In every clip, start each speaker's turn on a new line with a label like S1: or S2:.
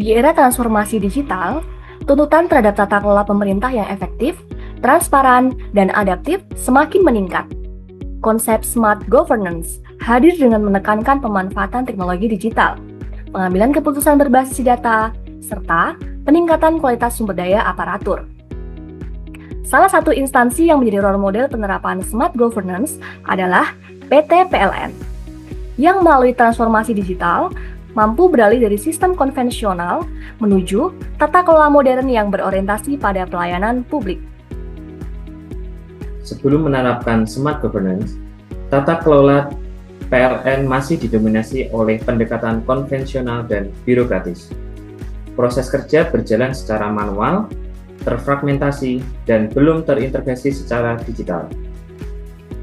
S1: Di era transformasi digital, tuntutan terhadap tata kelola pemerintah yang efektif, transparan, dan adaptif semakin meningkat. Konsep smart governance hadir dengan menekankan pemanfaatan teknologi digital, pengambilan keputusan berbasis data, serta peningkatan kualitas sumber daya aparatur. Salah satu instansi yang menjadi role model penerapan smart governance adalah PT PLN, yang melalui transformasi digital mampu beralih dari sistem konvensional menuju tata kelola modern yang berorientasi pada pelayanan publik.
S2: Sebelum menerapkan smart governance, tata kelola PLN masih didominasi oleh pendekatan konvensional dan birokratis. Proses kerja berjalan secara manual, terfragmentasi, dan belum terintegrasi secara digital.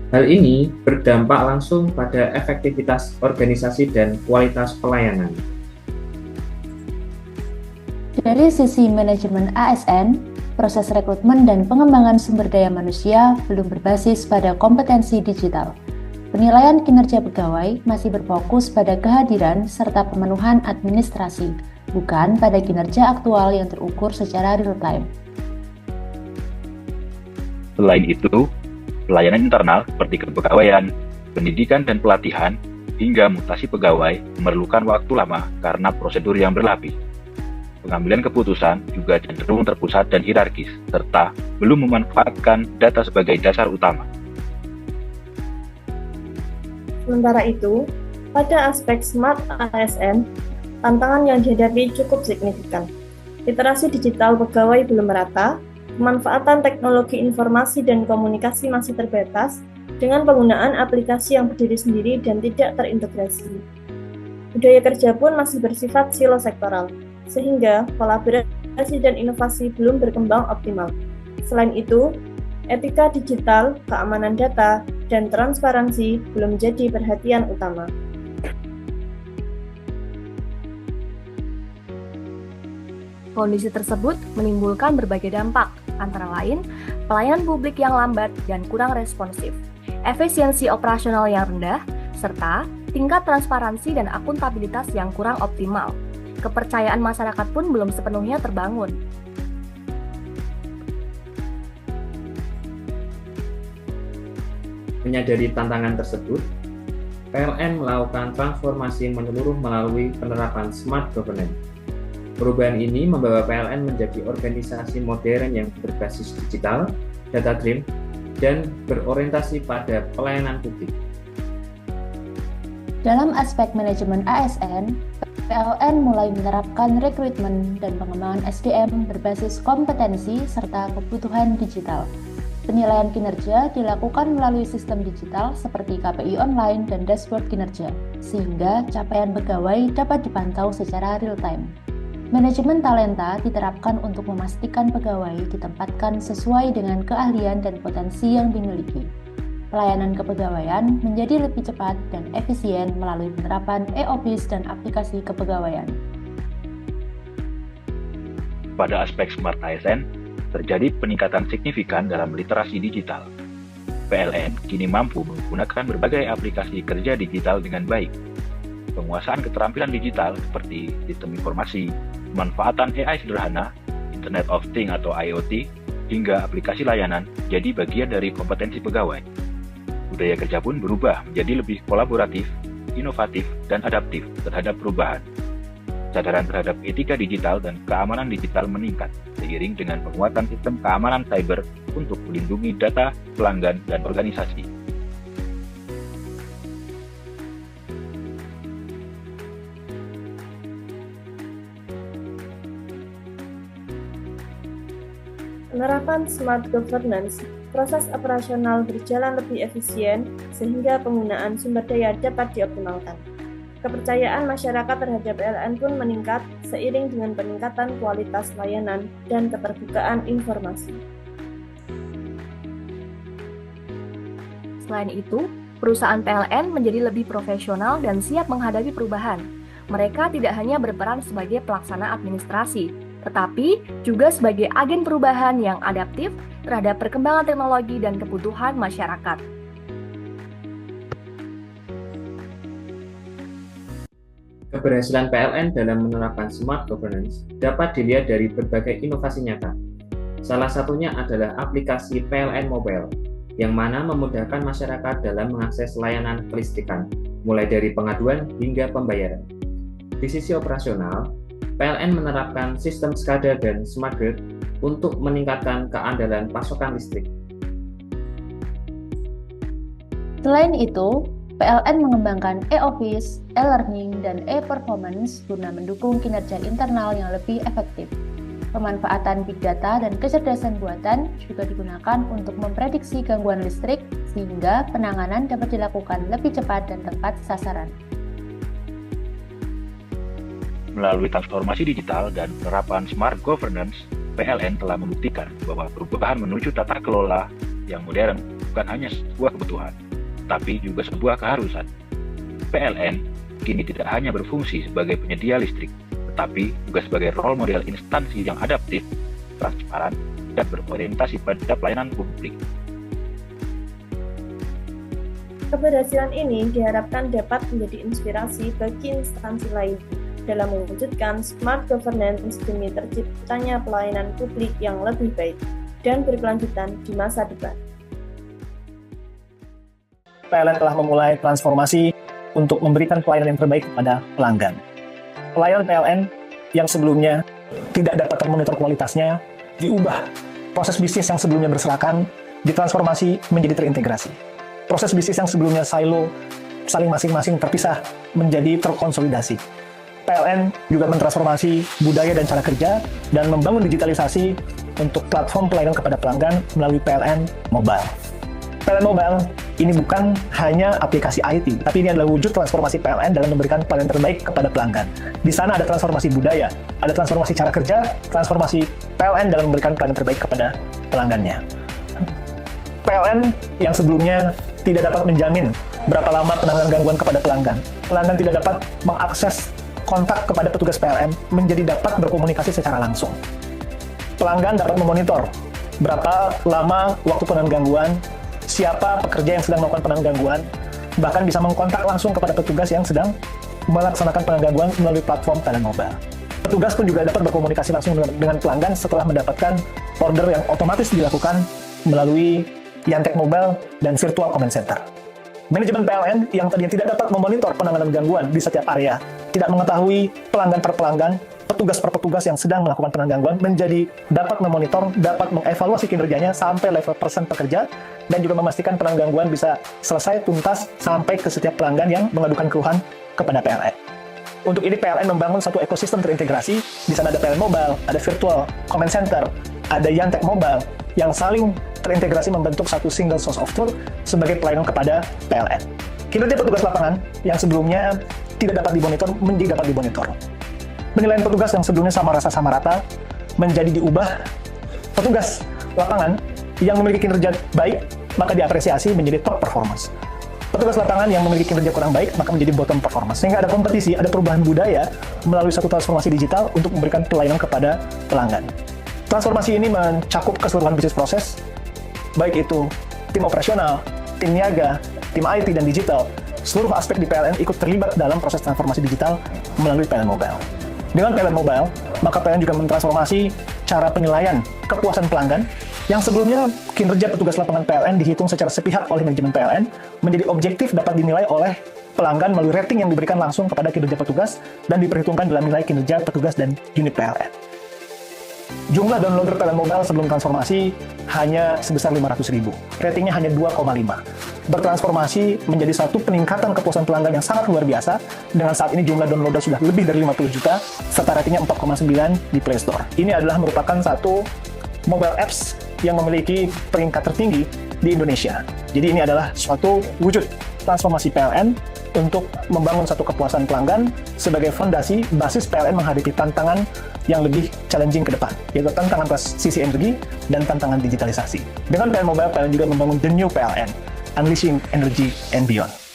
S2: Hal ini berdampak langsung pada efektivitas organisasi dan kualitas pelayanan.
S3: Dari sisi manajemen ASN, proses rekrutmen dan pengembangan sumber daya manusia belum berbasis pada kompetensi digital. Penilaian kinerja pegawai masih berfokus pada kehadiran serta pemenuhan administrasi, bukan pada kinerja aktual yang terukur secara real-time.
S4: Selain itu, pelayanan internal seperti kepegawaian, pendidikan dan pelatihan, hingga mutasi pegawai memerlukan waktu lama karena prosedur yang berlapis. Pengambilan keputusan juga cenderung terpusat dan hierarkis, serta belum memanfaatkan data sebagai dasar utama.
S5: Sementara itu, pada aspek smart ASN, tantangan yang dihadapi cukup signifikan. Literasi digital pegawai belum merata, pemanfaatan teknologi informasi dan komunikasi masih terbatas dengan penggunaan aplikasi yang berdiri sendiri dan tidak terintegrasi. Budaya kerja pun masih bersifat silo sektoral, sehingga kolaborasi dan inovasi belum berkembang optimal. Selain itu, etika digital, keamanan data, dan transparansi belum menjadi perhatian utama.
S1: Kondisi tersebut menimbulkan berbagai dampak, antara lain pelayanan publik yang lambat dan kurang responsif, efisiensi operasional yang rendah, serta tingkat transparansi dan akuntabilitas yang kurang optimal. Kepercayaan masyarakat pun belum sepenuhnya terbangun.
S2: Menyadari tantangan tersebut, PLN melakukan transformasi menyeluruh melalui penerapan smart governance. Perubahan ini membawa PLN menjadi organisasi modern yang berbasis digital, data-driven, dan berorientasi pada pelayanan publik.
S3: Dalam aspek manajemen ASN, PLN mulai menerapkan rekrutmen dan pengembangan SDM berbasis kompetensi serta kebutuhan digital. Penilaian kinerja dilakukan melalui sistem digital seperti KPI online dan dashboard kinerja, sehingga capaian pegawai dapat dipantau secara real-time. Manajemen talenta diterapkan untuk memastikan pegawai ditempatkan sesuai dengan keahlian dan potensi yang dimiliki. Pelayanan kepegawaian menjadi lebih cepat dan efisien melalui penerapan e-office dan aplikasi kepegawaian.
S4: Pada aspek smart ASN, terjadi peningkatan signifikan dalam literasi digital. PLN kini mampu menggunakan berbagai aplikasi kerja digital dengan baik. Penguasaan keterampilan digital seperti sistem informasi, pemanfaatan AI sederhana, Internet of Things atau IoT, hingga aplikasi layanan jadi bagian dari kompetensi pegawai. Budaya kerja pun berubah menjadi lebih kolaboratif, inovatif, dan adaptif terhadap perubahan. Kesadaran terhadap etika digital dan keamanan digital meningkat seiring dengan penguatan sistem keamanan cyber untuk melindungi data, pelanggan, dan organisasi.
S5: Penerapan smart governance, proses operasional berjalan lebih efisien sehingga penggunaan sumber daya dapat dioptimalkan. Kepercayaan masyarakat terhadap PLN pun meningkat seiring dengan peningkatan kualitas layanan dan keterbukaan informasi.
S1: Selain itu, perusahaan PLN menjadi lebih profesional dan siap menghadapi perubahan. Mereka tidak hanya berperan sebagai pelaksana administrasi, tetapi juga sebagai agen perubahan yang adaptif terhadap perkembangan teknologi dan kebutuhan masyarakat.
S2: Keberhasilan PLN dalam menerapkan smart governance dapat dilihat dari berbagai inovasi nyata. Salah satunya adalah aplikasi PLN Mobile, yang mana memudahkan masyarakat dalam mengakses layanan kelistrikan, mulai dari pengaduan hingga pembayaran. Di sisi operasional, PLN menerapkan sistem SCADA dan Smart Grid untuk meningkatkan keandalan pasokan listrik.
S3: Selain itu, PLN mengembangkan e-office, e-learning, dan e-performance guna mendukung kinerja internal yang lebih efektif. Pemanfaatan big data dan kecerdasan buatan juga digunakan untuk memprediksi gangguan listrik sehingga penanganan dapat dilakukan lebih cepat dan tepat sasaran.
S4: Melalui transformasi digital dan penerapan smart governance, PLN telah membuktikan bahwa perubahan menuju tata kelola yang modern bukan hanya sebuah kebutuhan, tapi juga sebuah keharusan. PLN kini tidak hanya berfungsi sebagai penyedia listrik, tetapi juga sebagai role model instansi yang adaptif, transparan, dan berorientasi pada pelayanan publik.
S5: Keberhasilan ini diharapkan dapat menjadi inspirasi bagi instansi lain dalam mewujudkan smart governance demi terciptanya pelayanan publik yang lebih baik dan berkelanjutan di masa depan.
S6: PLN telah memulai transformasi untuk memberikan pelayanan yang terbaik kepada pelanggan. Pelayanan PLN yang sebelumnya tidak dapat termonitor kualitasnya diubah. Proses bisnis yang sebelumnya berserakan ditransformasi menjadi terintegrasi. Proses bisnis yang sebelumnya silo, saling masing-masing terpisah, menjadi terkonsolidasi. PLN juga mentransformasi budaya dan cara kerja dan membangun digitalisasi untuk platform pelayanan kepada pelanggan melalui PLN Mobile. PLN Mobile ini bukan hanya aplikasi IT, tapi ini adalah wujud transformasi PLN dalam memberikan pelayanan terbaik kepada pelanggan. Di sana ada transformasi budaya, ada transformasi cara kerja, transformasi PLN dalam memberikan pelayanan terbaik kepada pelanggannya. PLN yang sebelumnya tidak dapat menjamin berapa lama penanganan gangguan kepada pelanggan. Pelanggan tidak dapat mengakses kontak kepada petugas PLN menjadi dapat berkomunikasi secara langsung. Pelanggan dapat memonitor berapa lama waktu penanganan gangguan, siapa pekerja yang sedang melakukan penanganan gangguan, bahkan bisa mengkontak langsung kepada petugas yang sedang melaksanakan penanganan gangguan melalui platform PLN Mobile. Petugas pun juga dapat berkomunikasi langsung dengan pelanggan setelah mendapatkan order yang otomatis dilakukan melalui Yantek Mobile dan Virtual Command Center. Manajemen PLN yang tadinya tidak dapat memonitor penanganan gangguan di setiap area, tidak mengetahui pelanggan per pelanggan, petugas per petugas yang sedang melakukan penanganan gangguan menjadi dapat memonitor, dapat mengevaluasi kinerjanya sampai level persen pekerja, dan juga memastikan penanganan gangguan bisa selesai tuntas sampai ke setiap pelanggan yang mengadukan keluhan kepada PLN. Untuk ini PLN membangun satu ekosistem terintegrasi. Di sana ada PLN Mobile, ada Virtual Command Center, ada Yantek Mobile yang saling terintegrasi membentuk satu single source of truth sebagai pelayanan kepada PLN. Kinerja petugas lapangan yang sebelumnya tidak dapat dimonitor menjadi dapat dimonitor. Penilaian petugas yang sebelumnya sama rasa sama rata menjadi diubah. Petugas lapangan yang memiliki kinerja baik maka diapresiasi menjadi top performance. Petugas lapangan yang memiliki kinerja kurang baik maka menjadi bottom performance. Sehingga ada kompetisi, ada perubahan budaya melalui satu transformasi digital untuk memberikan pelayanan kepada pelanggan. Transformasi ini mencakup keseluruhan bisnis proses, baik itu tim operasional, tim niaga, tim IT, dan digital. Seluruh aspek di PLN ikut terlibat dalam proses transformasi digital melalui PLN Mobile. Dengan PLN Mobile, maka PLN juga mentransformasi cara penilaian kepuasan pelanggan yang sebelumnya kinerja petugas lapangan PLN dihitung secara sepihak oleh manajemen PLN menjadi objektif dapat dinilai oleh pelanggan melalui rating yang diberikan langsung kepada kinerja petugas dan diperhitungkan dalam nilai kinerja petugas dan unit PLN. Jumlah downloader PLN Mobile sebelum transformasi hanya sebesar 500.000. Ratingnya hanya 2,5. Bertransformasi menjadi satu peningkatan kepuasan pelanggan yang sangat luar biasa. Dengan saat ini jumlah downloader sudah lebih dari 50 juta, serta ratingnya 4,9 di Play Store. Ini adalah merupakan satu mobile apps yang memiliki peringkat tertinggi di Indonesia. Jadi ini adalah suatu wujud transformasi PLN untuk membangun satu kepuasan pelanggan sebagai fondasi basis PLN menghadapi tantangan yang lebih challenging ke depan, yaitu tantangan sisi energi dan tantangan digitalisasi. Dengan PLN Mobile, PLN juga membangun the new PLN, Unleashing Energy and Beyond.